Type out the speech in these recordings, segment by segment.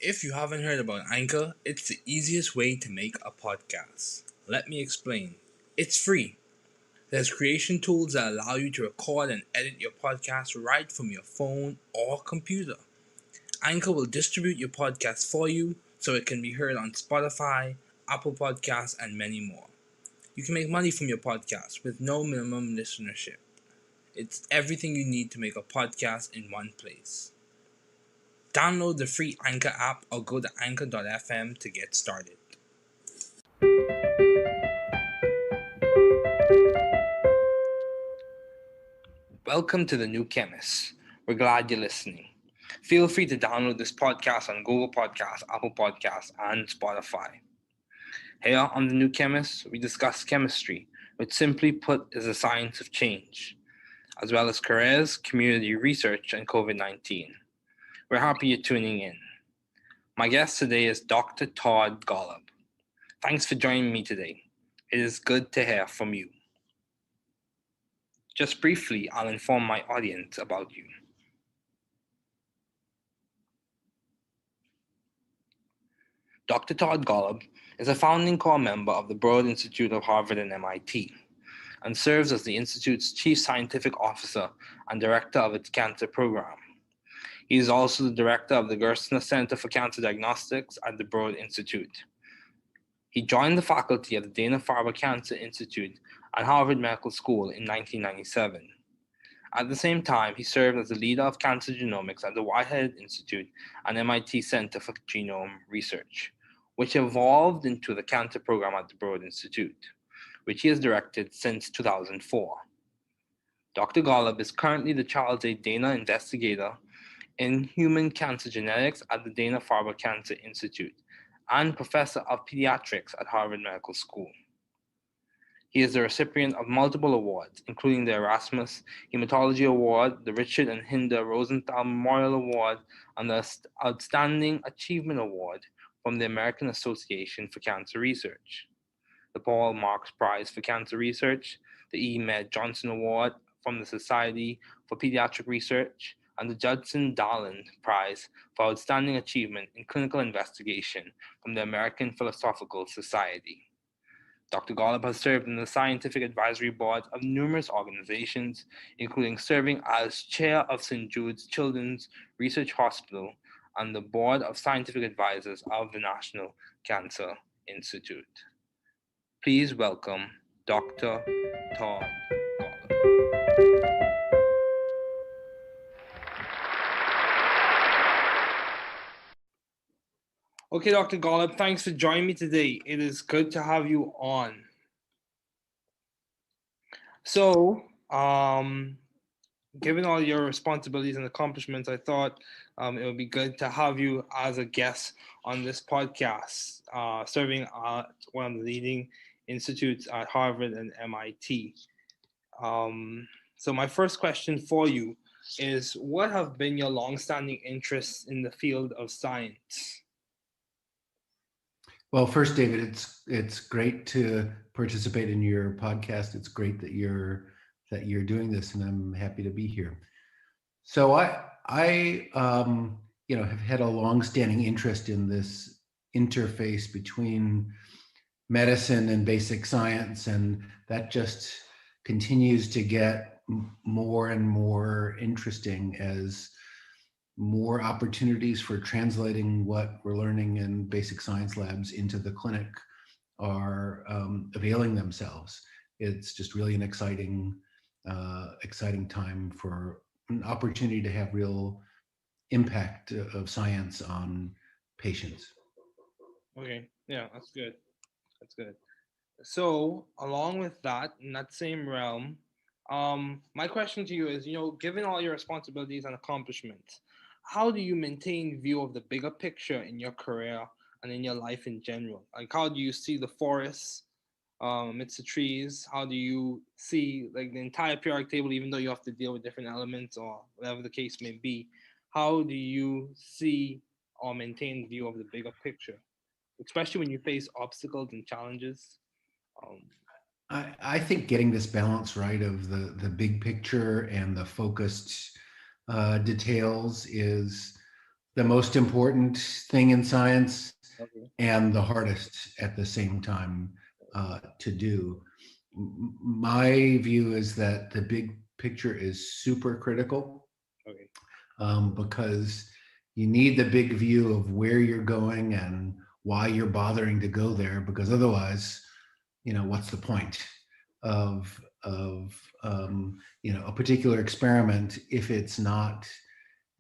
If you haven't heard about Anchor, it's the easiest way to make a podcast. Let me explain. It's free. There's creation tools that allow you to record and edit your podcast right from your phone or computer. Anchor will distribute your podcast for you so it can be heard on Spotify, Apple Podcasts, and many more. You can make money from your podcast with no minimum listenership. It's everything you need to make a podcast in one place. Download the free Anchor app or go to anchor.fm to get started. Welcome to the new Chemist. We're glad you're listening. Feel free to download this podcast on Google Podcasts, Apple Podcasts, and Spotify. Here on the new Chemist, we discuss chemistry, which simply put is the science of change, as well as careers, community research, and COVID-19. We're happy you're tuning in. My guest today is Dr. Todd Golub. Thanks for joining me today. It is good to hear from you. Just briefly, I'll inform my audience about you. Dr. Todd Golub is a founding core member of the Broad Institute of Harvard and MIT, and serves as the Institute's Chief Scientific Officer and Director of its Cancer Program. He is also the Director of the Gerstner Center for Cancer Diagnostics at the Broad Institute. He joined the faculty of the Dana-Farber Cancer Institute at Harvard Medical School in 1997. At the same time, he served as the leader of cancer genomics at the Whitehead Institute and MIT Center for Genome Research, which evolved into the cancer program at the Broad Institute, which he has directed since 2004. Dr. Golub is currently the Charles A. Dana Investigator in Human Cancer Genetics at the Dana-Farber Cancer Institute and Professor of Pediatrics at Harvard Medical School. He is the recipient of multiple awards, including the Erasmus Hematology Award, the Richard and Hinda Rosenthal Memorial Award, and the Outstanding Achievement Award from the American Association for Cancer Research, the Paul Marks Prize for Cancer Research, the E. Med Johnson Award from the Society for Pediatric Research, and the Judson Darland Prize for Outstanding Achievement in Clinical Investigation from the American Philosophical Society. Dr. Golub has served in the scientific advisory boards of numerous organizations, including serving as chair of St. Jude's Children's Research Hospital and the board of scientific advisors of the National Cancer Institute. Please welcome Dr. Todd Golub. Okay, Dr. Golub, thanks for joining me today. It is good to have you on. So, given all your responsibilities and accomplishments, I thought it would be good to have you as a guest on this podcast, serving at one of the leading institutes at Harvard and MIT. So my first question for you is, what have been your longstanding interests in the field of science? Well, first, David, it's great to participate in your podcast. It's great that you're doing this, and I'm happy to be here. So I have had a longstanding interest in this interface between medicine and basic science, and that just continues to get more and more interesting as more opportunities for translating what we're learning in basic science labs into the clinic are availing themselves. It's just really an exciting time for an opportunity to have real impact of science on patients. Okay, yeah, that's good. That's good. So, along with that, in that same realm, my question to you is, given all your responsibilities and accomplishments, how do you maintain view of the bigger picture in your career and in your life in general? Like, how do you see the forests amidst the trees? How do you see like the entire periodic table, even though you have to deal with different elements or whatever the case may be? How do you see or maintain view of the bigger picture, especially when you face obstacles and challenges? I think getting this balance right of the big picture and the focused details is the most important thing in science Okay. and the hardest at the same time to do. My view is that the big picture is super critical, Okay. because you need the big view of where you're going and why you're bothering to go there, because otherwise, what's the point of a particular experiment if it's not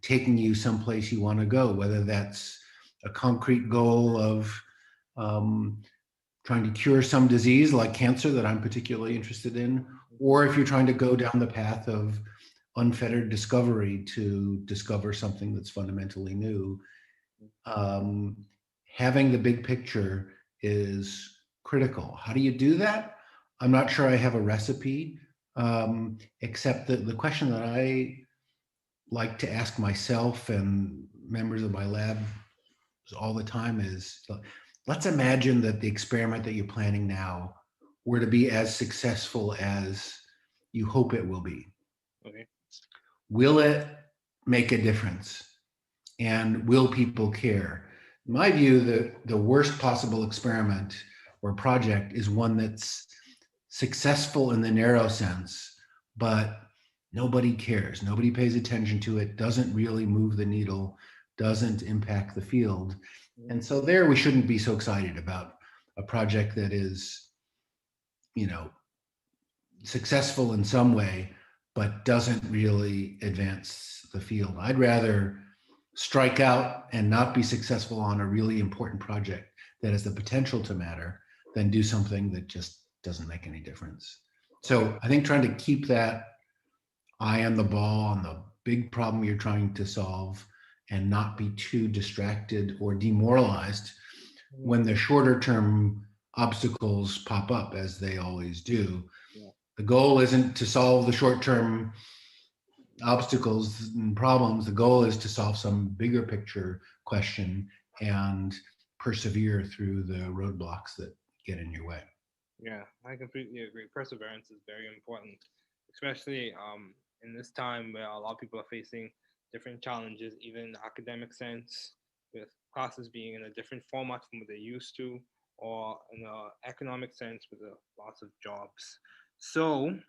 taking you someplace you want to go, whether that's a concrete goal of um, trying to cure some disease like cancer that I'm particularly interested in, or if you're trying to go down the path of unfettered discovery to discover something that's fundamentally new. Um, Having the big picture is critical. How do you do that? I'm not sure I have a recipe, except that the question that I like to ask myself and members of my lab all the time is, let's imagine that the experiment that you're planning now were to be as successful as you hope it will be. Okay. Will it make a difference? And will people care? In my view, the worst possible experiment or project is one that's successful in the narrow sense, but nobody cares. Nobody pays attention to it, doesn't really move the needle, doesn't impact the field. And so there we shouldn't be so excited about a project that is, you know, successful in some way, but doesn't really advance the field. I'd rather strike out and not be successful on a really important project that has the potential to matter than do something that just doesn't make any difference. Okay. So I think trying to keep that eye on the ball on the big problem you're trying to solve and not be too distracted or demoralized Mhm. when the shorter term obstacles pop up, as they always do. Yeah. The goal isn't to solve the short term obstacles and problems. The goal is to solve some bigger picture question and persevere through the roadblocks that get in your way. Yeah, I completely agree. Perseverance is very important, especially in this time where a lot of people are facing different challenges, even in the academic sense, with classes being in a different format from what they're used to, or in the economic sense with the loss of jobs. So,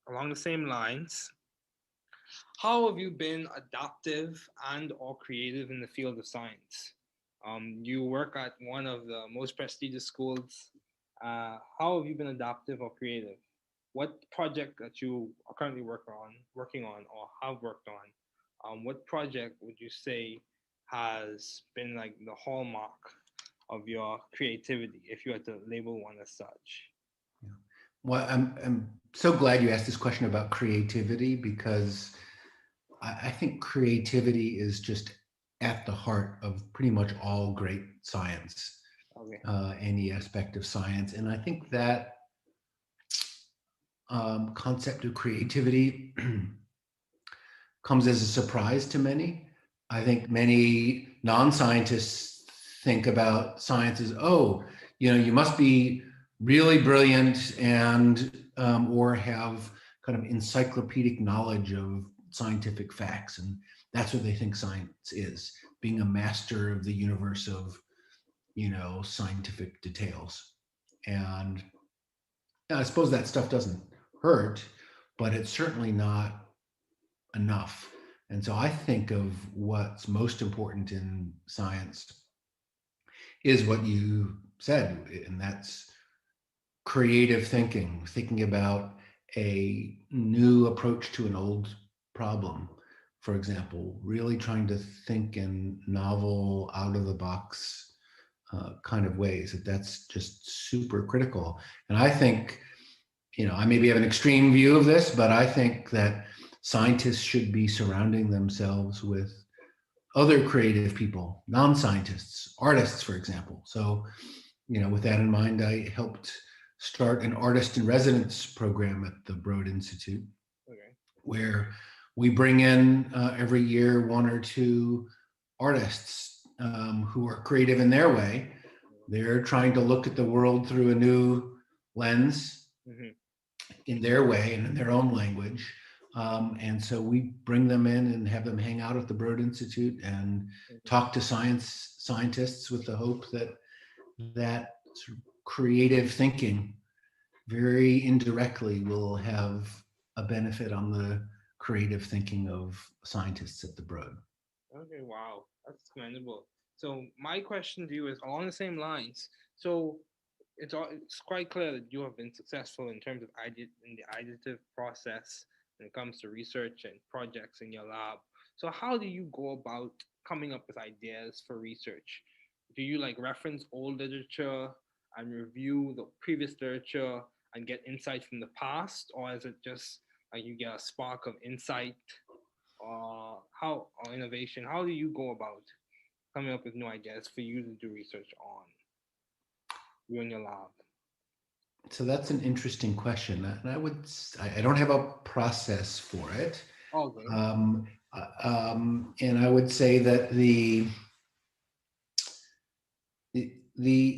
along the same lines, how have you been adaptive and or creative in the field of science? You work at one of the most prestigious schools. How have you been adaptive or creative? What project that you are currently working on, or have worked on? What project would you say has been like the hallmark of your creativity, if you had to label one as such? Yeah. Well, I'm so glad you asked this question about creativity, because I think creativity is just at the heart of pretty much all great science, Okay. any aspect of science. And I think that concept of creativity comes as a surprise to many. I think many non-scientists think about science as, oh, you must be really brilliant and or have kind of encyclopedic knowledge of scientific facts, and that's what they think science is: being a master of the universe of scientific details. And I suppose that stuff doesn't hurt, but it's certainly not enough. And so I think of what's most important in science is what you said, and that's creative thinking, thinking about a new approach to an old problem. For example, really trying to think in novel, out of the box kind of ways. That's just super critical. And I think, I maybe have an extreme view of this, but I think that scientists should be surrounding themselves with other creative people, non-scientists, artists, for example. So, with that in mind, I helped start an artist in residence program at the Broad Institute, Okay. where we bring in every year one or two artists who are creative in their way. They're trying to look at the world through a new lens Mm-hmm. in their way and in their own language. And so we bring them in and have them hang out at the Broad Institute and Mhm. talk to scientists with the hope that that sort of creative thinking very indirectly will have a benefit on the creative thinking of scientists at the Broad. Okay, wow, that's commendable. So my question to you is along the same lines. So it's quite clear that you have been successful in terms of in the additive process when it comes to research and projects in your lab. So how do you go about coming up with ideas for research? Do you like reference old literature and review the previous literature and get insight from the past, or is it just like you get a spark of insight or innovation? How do you go about coming up with new ideas for you to do research on you in your lab? So that's an interesting question, and I don't have a process for it, All good. um, and I would say that the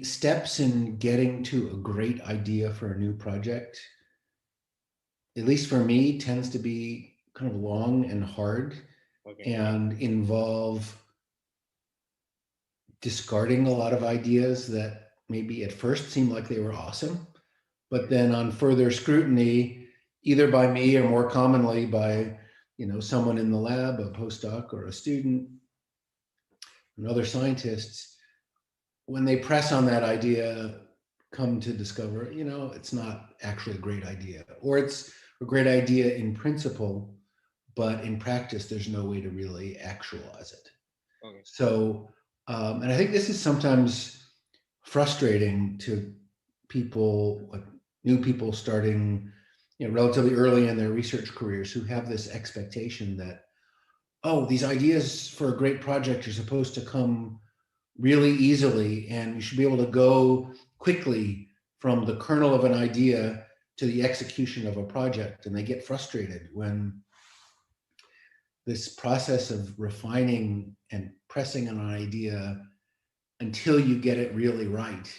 steps in getting to a great idea for a new project, at least for me, tends to be kind of long and hard Okay. and involve discarding a lot of ideas that maybe at first seemed like they were awesome, but then on further scrutiny, either by me or more commonly by someone in the lab, a postdoc or a student, and other scientists, when they press on that idea, come to discover, it's not actually a great idea, or it's a great idea in principle, but in practice, there's no way to really actualize it. Okay. So, and I think this is sometimes frustrating to people, like new people starting, relatively early in their research careers, who have this expectation that, oh, these ideas for a great project are supposed to come really easily, and you should be able to go quickly from the kernel of an idea to the execution of a project. And they get frustrated when this process of refining and pressing on an idea until you get it really right,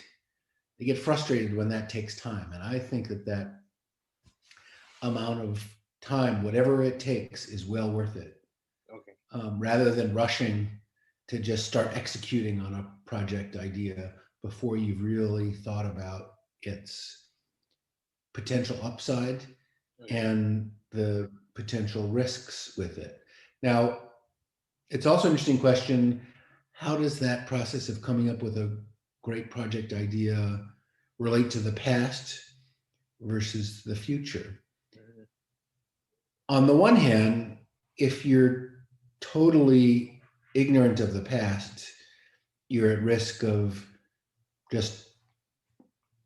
they get frustrated when that takes time. And I think that amount of time, whatever it takes, is well worth it, Okay. rather than rushing to just start executing on a project idea before you've really thought about its potential upside Okay. and the potential risks with it. Now, it's also an interesting question. How does that process of coming up with a great project idea relate to the past versus the future? Mhm. On the one hand, if you're totally ignorant of the past, you're at risk of just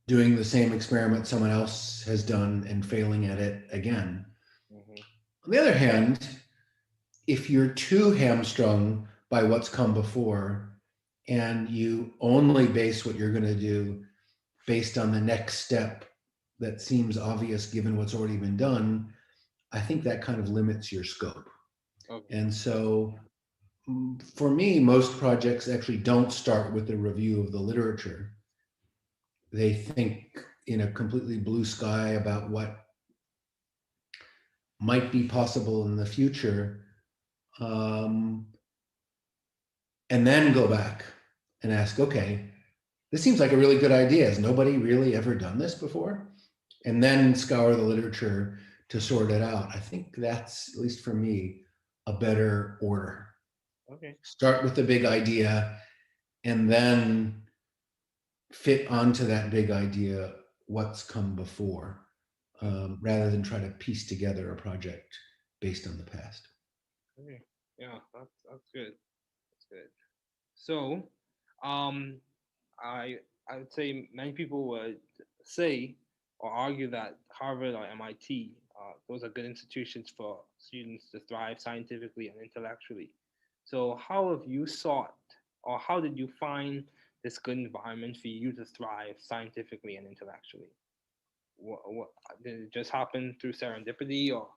doing the same experiment someone else has done and failing at it again. Mhm. On the other hand, if you're too hamstrung by what's come before and you only base what you're going to do based on the next step that seems obvious given what's already been done, I think that kind of limits your scope. Okay. And so for me, most projects actually don't start with a review of the literature. They think in a completely blue sky about what might be possible in the future, um, and then go back and ask, okay, this seems like a really good idea. Has nobody really ever done this before? And then scour the literature to sort it out. I think that's, at least for me, a better order. Okay. Start with the big idea and then fit onto that big idea what's come before, rather than try to piece together a project based on the past. Okay. Yeah, that's good. That's good. So, um, I would say many people would say or argue that Harvard or MIT, those are good institutions for students to thrive scientifically and intellectually. So, how have you sought, or how did you find this good environment for you to thrive scientifically and intellectually? What did it just happen through serendipity, or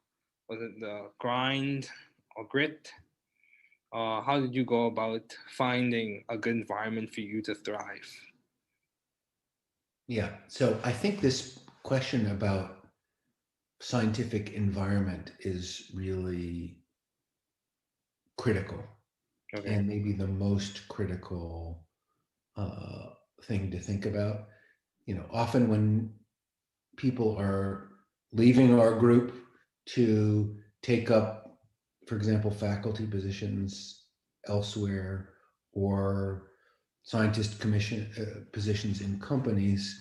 was it the grind or grit? How did you go about finding a good environment for you to thrive? Yeah. So I think this question about scientific environment is really critical, Okay. and maybe the most critical uh, thing to think about. Often when people are leaving our group to take up, for example, faculty positions elsewhere, or scientist commission positions in companies,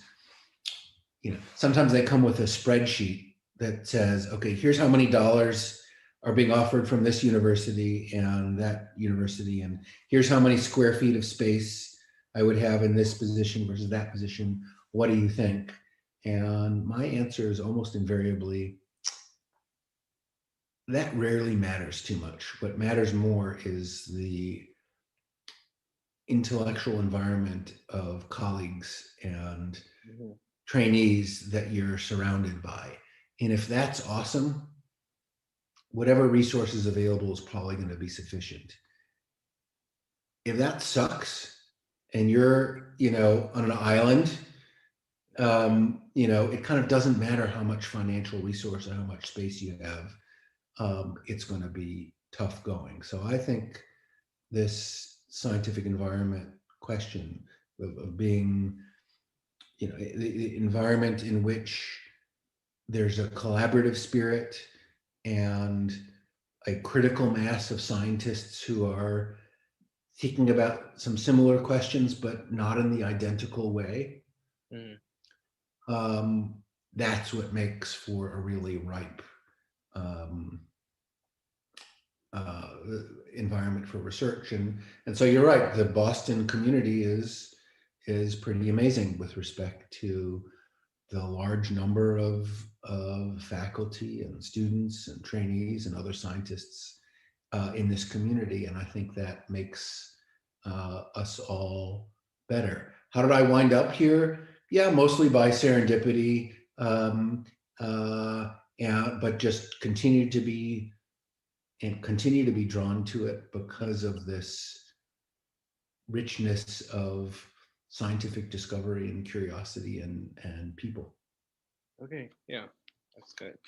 sometimes they come with a spreadsheet that says, okay, here's how many dollars are being offered from this university and that university, and here's how many square feet of space I would have in this position versus that position. What do you think? And my answer is almost invariably, that rarely matters too much. What matters more is the intellectual environment of colleagues and Mm-hmm. trainees that you're surrounded by. And if that's awesome, whatever resources available is probably going to be sufficient. If that sucks and you're, on an island, it kind of doesn't matter how much financial resource or how much space you have. It's going to be tough going. So I think this scientific environment question of being, the environment in which there's a collaborative spirit and a critical mass of scientists who are thinking about some similar questions, but not in the identical way. Mm-hmm. Um, that's what makes for a really ripe um, uh, environment for research. And so you're right. The Boston community is pretty amazing with respect to the large number of faculty and students and trainees and other scientists in this community. And I think that makes us all better. How did I wind up here? Yeah, mostly by serendipity, but just continue to be drawn to it because of this richness of scientific discovery and curiosity and people. Okay. Yeah, that's good.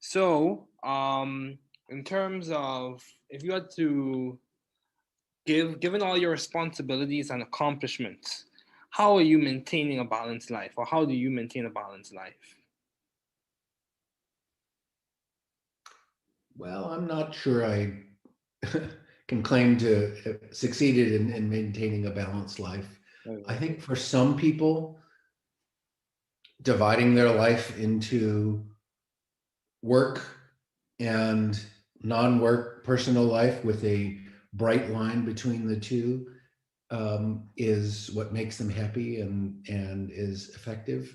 So, in terms of if you had to given all your responsibilities and accomplishments, how are you maintaining a balanced life, or how do you maintain a balanced life? Well, I'm not sure I can claim to have succeeded in maintaining a balanced life. I Okay. think for some people, dividing their life into work and non-work personal life with a bright line between the two is what makes them happy and is effective.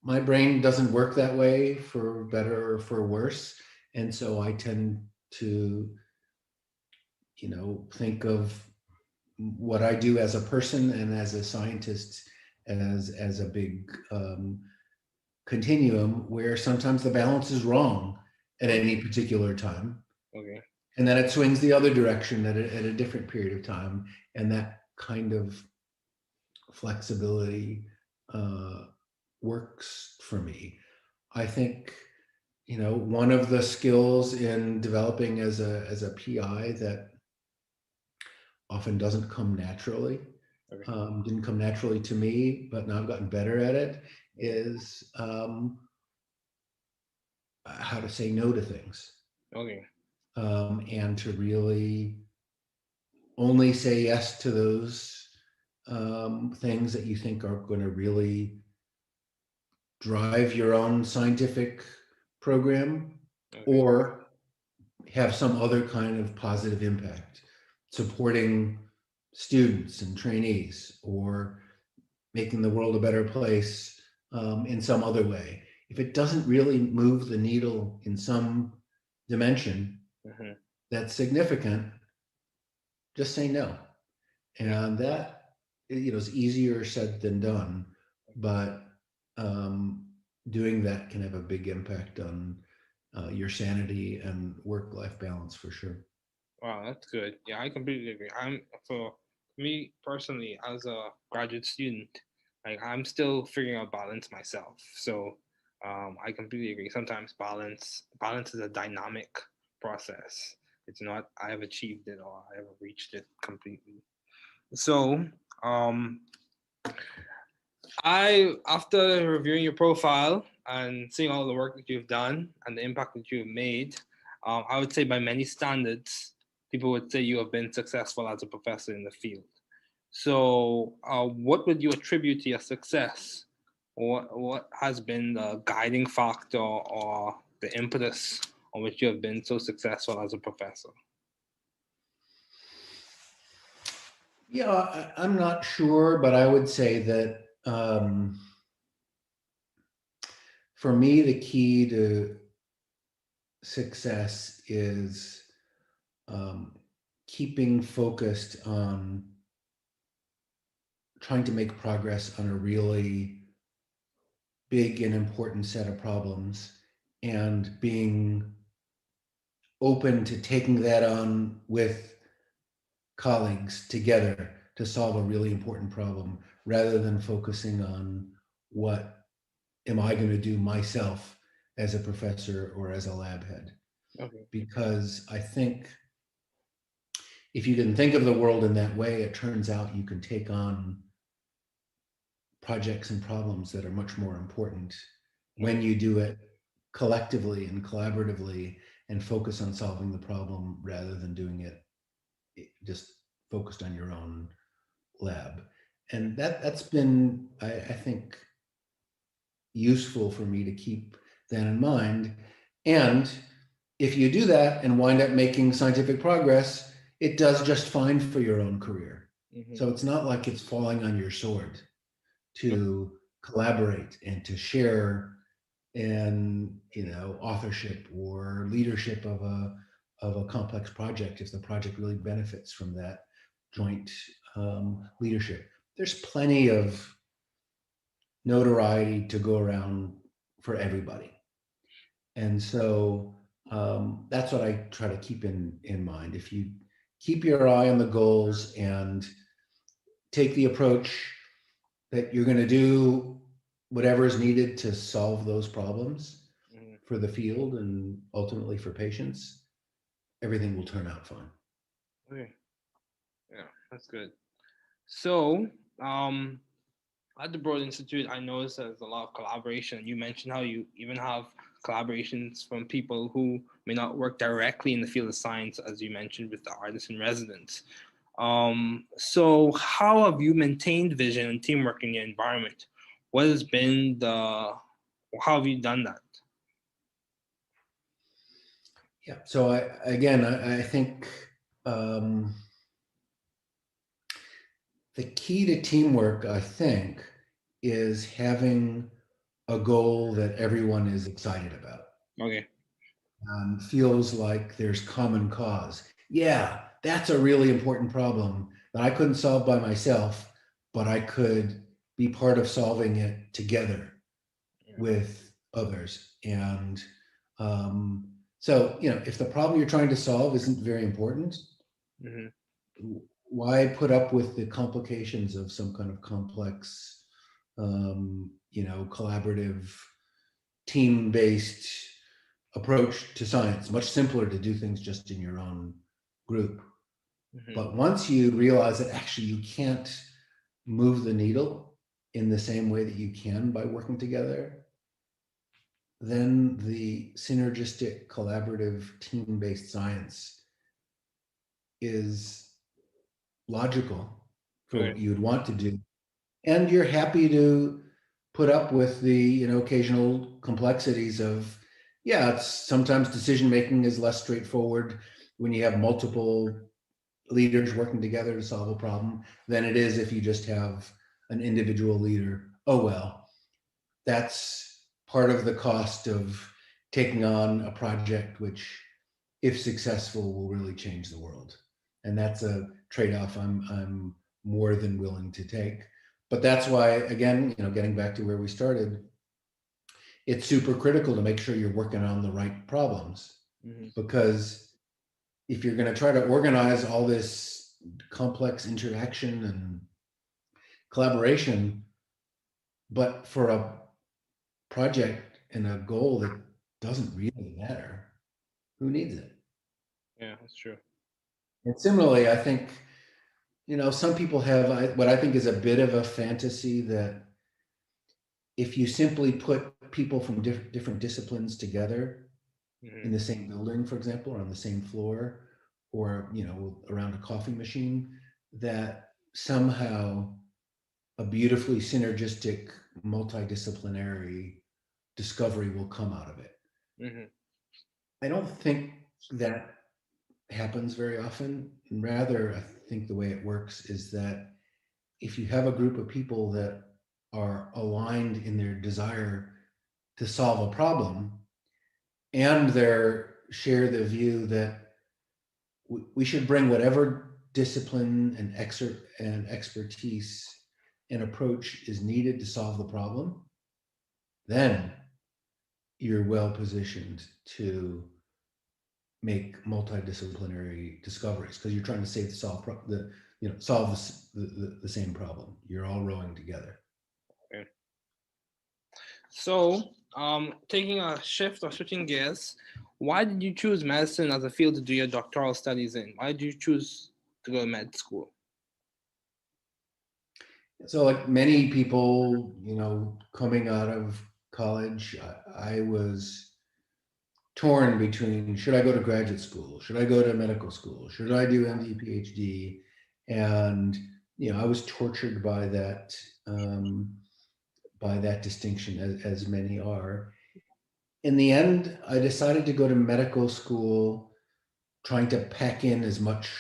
My brain doesn't work that way, for better or for worse, and so I tend to think of what I do as a person and as a scientist as a big continuum where sometimes the balance is wrong at Okay. any particular time, Okay. and then it swings the other direction at a different period of time, and that kind of flexibility uh, works for me. I think one of the skills in developing as a PI that often doesn't come naturally, Okay. didn't come naturally to me, but now I've gotten better at it, is how to say no to things, Okay. and to really only say yes to those things that you think are going to really drive your own scientific program Okay. or have some other kind of positive impact, supporting students and trainees or making the world a better place in some other way. If it doesn't really move the needle in some dimension Mm-hmm. that's significant, just say no. Yeah. And that is easier said than done, but um, doing that can have a big impact on your sanity and work-life balance for sure. Wow, that's good. Yeah, I completely agree. I'm for me personally as a graduate student, like I'm still figuring out balance myself. So I completely agree. Sometimes balance is a dynamic process. It's not I have achieved it or I have reached it completely. So, um, I after reviewing your profile and seeing all the work that you've done and the impact that you've made, I would say by many standards, people would say you have been successful as a professor in the field. So, what would you attribute to your success? What has been the guiding factor or the impetus on which you have been so successful as a professor? Yeah, I'm not sure, but I would say that for me, the key to success is um, keeping focused on trying to make progress on a really big and important set of problems and being open to taking that on with colleagues together to solve a really important problem rather than focusing on what am I going to do myself as a professor or as a lab head. Okay. Because I think if you can think of the world in that way, it turns out you can take on projects and problems that are much more important when Okay. you do it collectively and collaboratively and focus on solving the problem rather than doing it just focused on your own lab. And that's been, I think, useful for me to keep that in mind. And if you do that and wind up making scientific progress, it does just fine for your own career. Mm-hmm. So it's not like it's falling on your sword to collaborate and to share in authorship or leadership of a complex project if the project really benefits from that joint leadership. There's plenty of notoriety to go around for everybody. And so that's what I try to keep in mind. If you keep your eye on the goals and take the approach that you're going to do whatever is needed to solve those problems Mm-hmm. for the field and ultimately for patients, everything will turn out fine. Okay. Yeah, that's good. So, at the Broad Institute, I noticed there's a lot of collaboration. You mentioned how you even have collaborations from people who may not work directly in the field of science, as you mentioned with the artists in residence. So, how have you maintained vision and teamwork in your environment? What has been how have you done that? Yeah. So I think um, the key to teamwork, I think, is having a goal that everyone is excited about. Okay. Feels like there's common cause. Yeah, that's a really important problem that I couldn't solve by myself, but I could be part of solving it together with others. And so, if the problem you're trying to solve isn't very important, Mm-hmm. why put up with the complications of some kind of complex, collaborative, team-based approach to science? Much simpler to do things just in your own group. Mm-hmm. But once you realize that actually you can't move the needle in the same way that you can by working together, then the synergistic, collaborative, team-based science is logical for Okay. what you would want to do. And you're happy to put up with the occasional complexities of, yeah, it's sometimes decision making is less straightforward when you have multiple leaders working together to solve a problem than it is if you just have an individual leader. Oh well, that's part of the cost of taking on a project which, if successful, will really change the world. And that's a trade-off I'm more than willing to take. But that's why, again, getting back to where we started, it's super critical to make sure you're working on the right problems. Mm-hmm. Because if you're going to try to organize all this complex interaction and collaboration, but for a project in a goal that doesn't really matter, who needs it? Yeah, that's true. And similarly, I think, some people have what I think is a bit of a fantasy that if you simply put people from different disciplines together in Hmm. the same building, for example, or on the same floor, or around a coffee machine, that somehow a beautifully synergistic, multidisciplinary discovery will come out of it. Hmm. I don't think that happens very often. Rather, I think the way it works is that if you have a group of people that are aligned in their desire to solve a problem, and they share the view that we should bring whatever discipline and expertise and approach is needed to solve the problem, then you're well positioned to make multidisciplinary discoveries because you're trying to solve the same problem. You're all rowing together. Okay. So, taking a shift or switching gears, why did you choose medicine as a field to do your doctoral studies in? Why did you choose to go to med school? So, like many people, coming out of college, I was torn between should I go to graduate school? Should I go to medical school? Should I do MD, PhD? And, I was tortured um, by that distinction, as many are. In the end, I decided to go to medical school, trying to pack in as much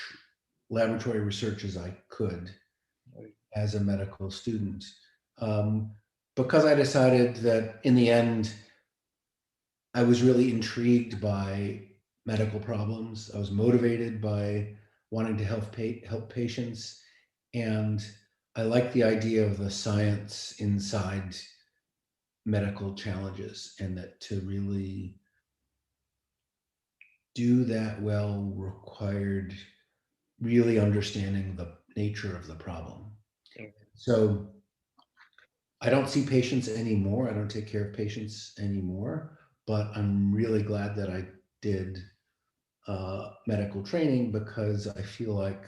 laboratory research as I could as a medical student. Um, because I decided that in the end, I was really intrigued by medical problems. I was motivated by wanting to help patients. And I like the idea of the science inside medical challenges, and that to really do that well required really understanding the nature of the problem. Okay. So I don't see patients anymore. I don't take care of patients anymore, but I'm really glad that I did medical training because I feel like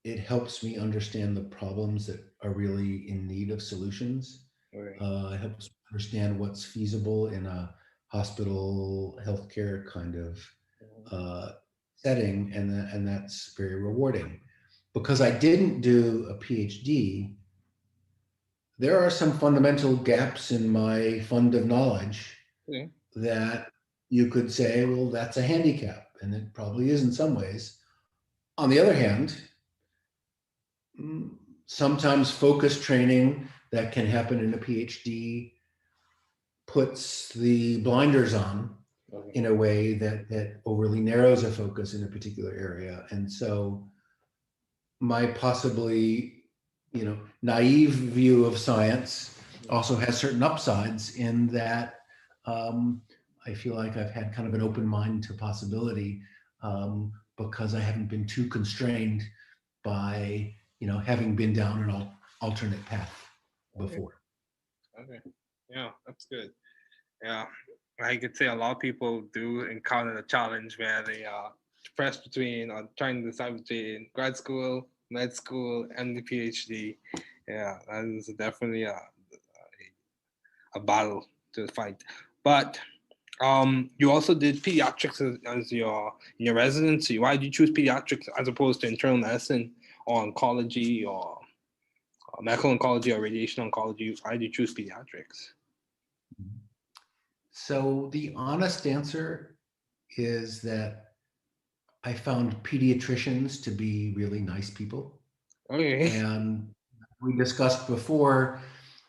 it helps me understand the problems that are really in need of solutions. Okay. It helps me understand what's feasible in a hospital healthcare kind of uh, setting, and that's very rewarding. Because I didn't do a PhD, there are some fundamental gaps in my fund of knowledge Okay. that you could say, well, that's a handicap, and it probably is in some ways. On the other hand, mm, sometimes focus training that can happen in a PhD puts the blinders on Okay. in a way that overly narrows a focus in a particular area. And so my possibly, naive view of science also has certain upsides in that um, I feel like I've had kind of an open mind to possibility because I haven't been too constrained by having been down an alternate path Okay. before. Okay. Yeah, that's good. Yeah, I could say a lot of people do encounter the challenge where they are pressed between or trying to decide between grad school, med school, and the PhD. Yeah, that is definitely a battle to fight. But you also did pediatrics as your in your residency. Why did you choose pediatrics as opposed to internal medicine or oncology or medical oncology or radiation oncology? Why did you choose pediatrics? So the honest answer is that I found pediatricians to be really nice people. Okay. And we discussed before,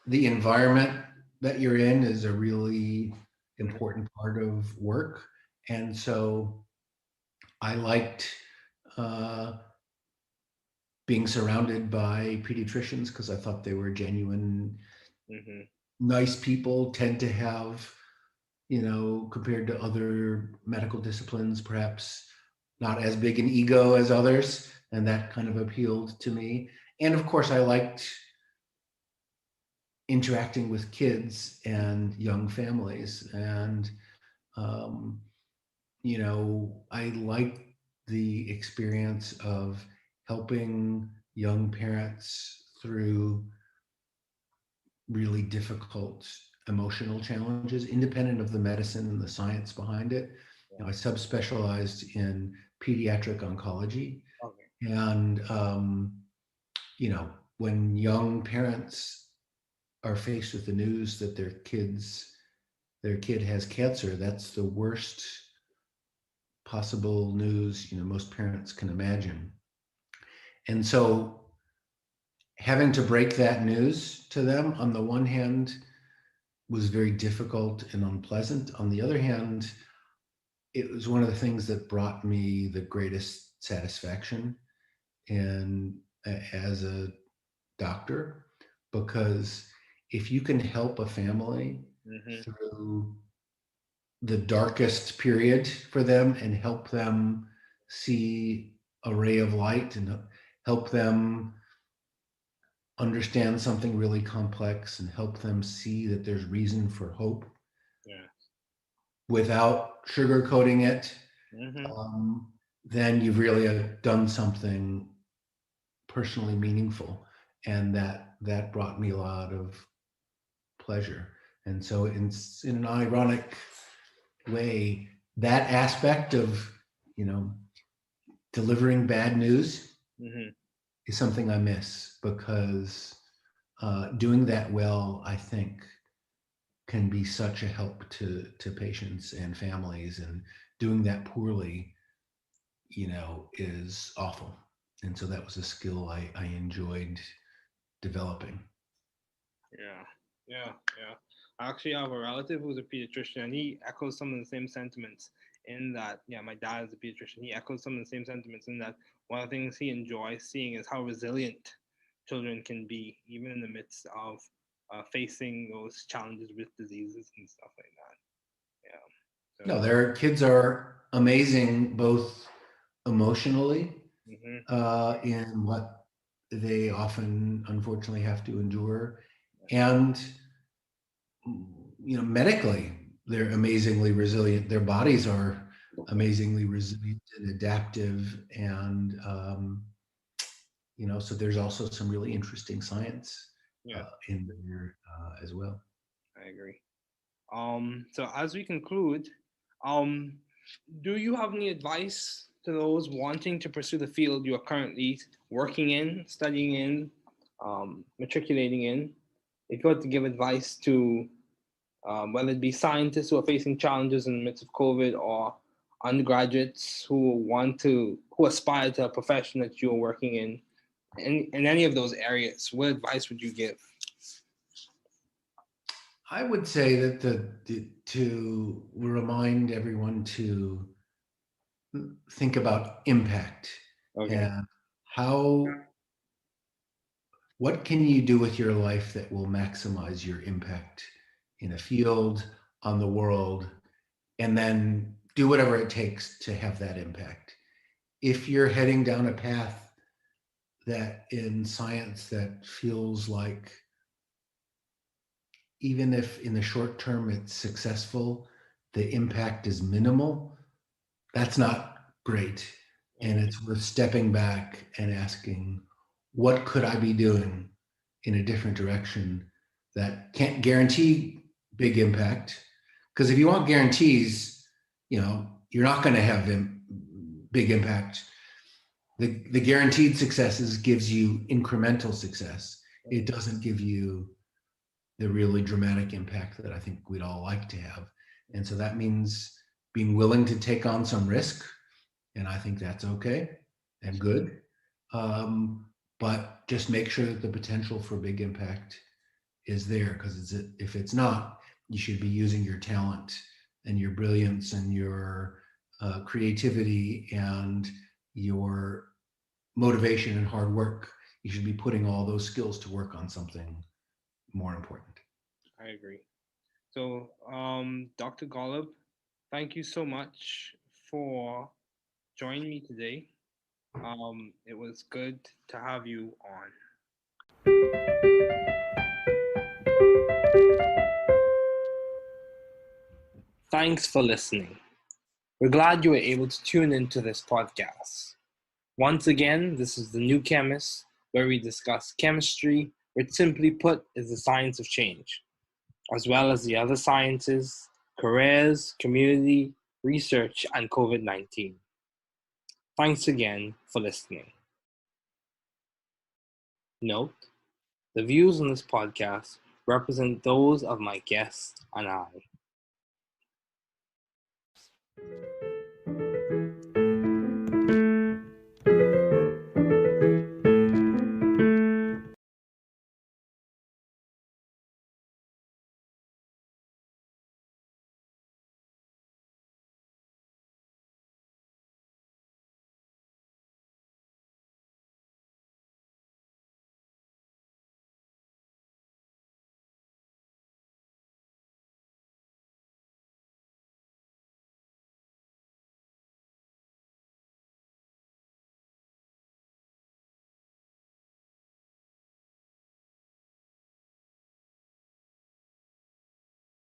the environment that you're in is a really important part of work. And so I liked uh, being surrounded by pediatricians because I thought they were genuine, Mm-hmm. nice people, tend to have, compared to other medical disciplines, perhaps not as big an ego as others. And that kind of appealed to me. And of course, I liked interacting with kids and young families. And, um, I like the experience of helping young parents through really difficult emotional challenges, independent of the medicine and the science behind it. I subspecialized in pediatric oncology. Okay. And, when young parents are faced with the news that their kid has cancer, that's the worst possible news, most parents can imagine. And so having to break that news to them on the one hand was very difficult and unpleasant. On the other hand, it was one of the things that brought me the greatest satisfaction and as a doctor, because if you can help a family Mm-hmm. through the darkest period for them and help them see a ray of light and help them understand something really complex and help them see that there's reason for hope Yeah. without sugarcoating it, Mm-hmm. um, then you've really done something personally meaningful, and that brought me a lot of pleasure. And so, in an ironic way, that aspect of you know delivering bad news Mm-hmm. is something I miss, because doing that well, I think, can be such a help to patients and families, and doing that poorly, is awful. And so that was a skill I enjoyed developing. Yeah, yeah, yeah. I actually have a relative who's a pediatrician, and he echoes some of the same sentiments. In that, yeah, my dad is a pediatrician. He echoes some of the same sentiments in that one of the things he enjoys seeing is how resilient children can be, even in the midst of facing those challenges with diseases and stuff like that. Yeah. No, So. their kids are amazing, both emotionally, Hmm. in what they often unfortunately have to endure, and medically, they're amazingly resilient. Their bodies are amazingly resilient and adaptive, and so there's also some really interesting science Yeah, in there as well. I agree. So as we conclude, um, do you have any advice to those wanting to pursue the field you are currently working in, studying in, matriculating in? If you had to give advice to whether it be scientists who are facing challenges in the midst of COVID, or undergraduates who aspire to a profession that you are working in any of those areas, what advice would you give? I would say that to remind everyone to think about impact, Okay. and how what can you do with your life that will maximize your impact in a field, on the world, and then do whatever it takes to have that impact. If you're heading down a path that in science that feels like, even if in the short term it's successful, the impact is minimal, that's not great. And Mm-hmm. it's worth stepping back and asking, what could I be doing in a different direction that can't guarantee big impact? Because if you want guarantees, you're not going to have big impact. The guaranteed successes gives you incremental success. It doesn't give you the really dramatic impact that I think we'd all like to have. And so that means being willing to take on some risk, and I think that's okay and good. Um, but just make sure that the potential for big impact is there, because if it's not, you should be using your talent and your brilliance and your creativity and your motivation and hard work. You should be putting all those skills to work on something more important. I agree. So, Dr. Golub, thank you so much for joining me today. It was good to have you on. Thanks for listening. We're glad you were able to tune into this podcast. Once again, this is the New Chemist, where we discuss chemistry, which simply put is the science of change, as well as the other sciences, careers, community, research, and COVID-19. Thanks again for listening. Note, the views on this podcast represent those of my guests and I.